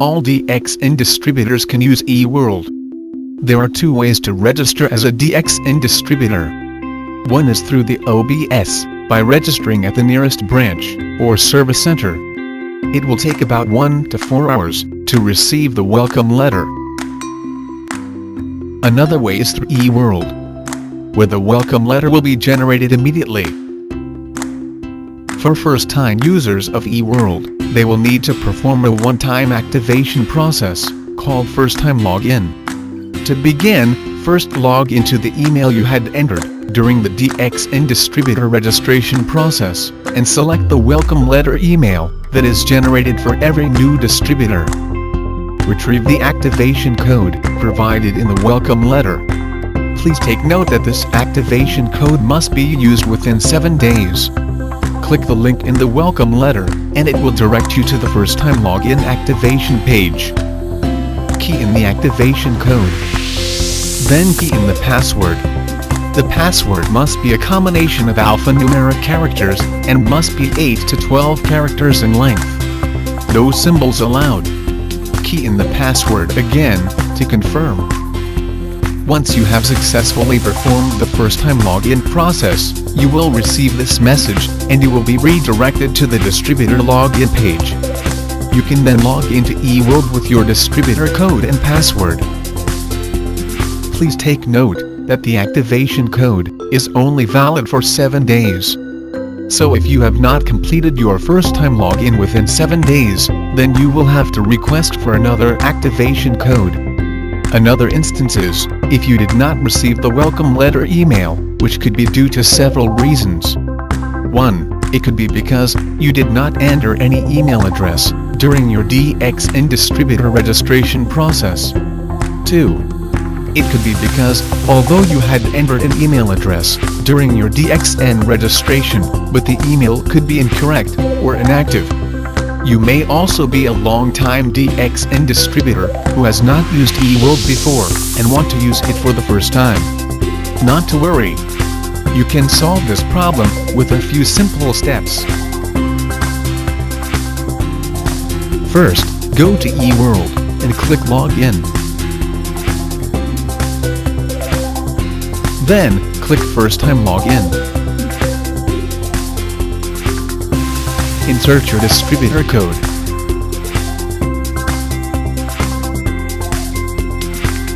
All DXN distributors can use eworld. There are two ways to register as a DXN distributor. One is through the OBS, by registering at the nearest branch or service center. It will take about 1 to 4 hours to receive the welcome letter. Another way is through eworld, where the welcome letter will be generated immediately. For first-time users of eworld, they will need to perform a one-time activation process, called first-time login. To begin, first log into the email you had entered during the DXN distributor registration process, and select the welcome letter email that is generated for every new distributor. Retrieve the activation code provided in the welcome letter. Please take note that this activation code must be used within 7 days. Click the link in the welcome letter, and it will direct you to the first-time login activation page. Key in the activation code. Then key in the password. The password must be a combination of alphanumeric characters, and must be 8 to 12 characters in length. No symbols allowed. Key in the password again, to confirm. Once you have successfully performed the first-time login process, you will receive this message, and you will be redirected to the distributor login page. You can then log into eworld with your distributor code and password. Please take note that the activation code is only valid for 7 days. So if you have not completed your first-time login within 7 days, then you will have to request for another activation code. Another instance is, if you did not receive the welcome letter email, which could be due to several reasons. 1. It could be because you did not enter any email address during your DXN distributor registration process. 2. It could be because, although you had entered an email address during your DXN registration, but the email could be incorrect or inactive. You may also be a long-time DXN distributor who has not used eworld before and want to use it for the first time. Not to worry. You can solve this problem with a few simple steps. First, go to eworld and click Login. Then, click First-Time Login. Insert your distributor code.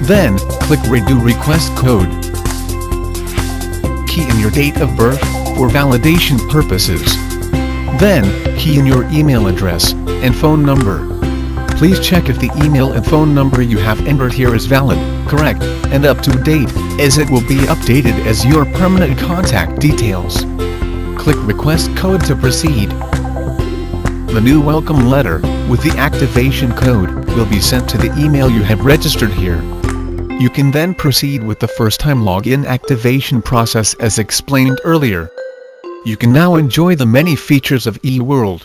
Then, click Redo Request Code. Key in your date of birth for validation purposes. Then, key in your email address and phone number. Please check if the email and phone number you have entered here is valid, correct, and up to date, as it will be updated as your permanent contact details. Click Request Code to proceed. The new welcome letter, with the activation code, will be sent to the email you have registered here. You can then proceed with the first-time login activation process as explained earlier. You can now enjoy the many features of eworld.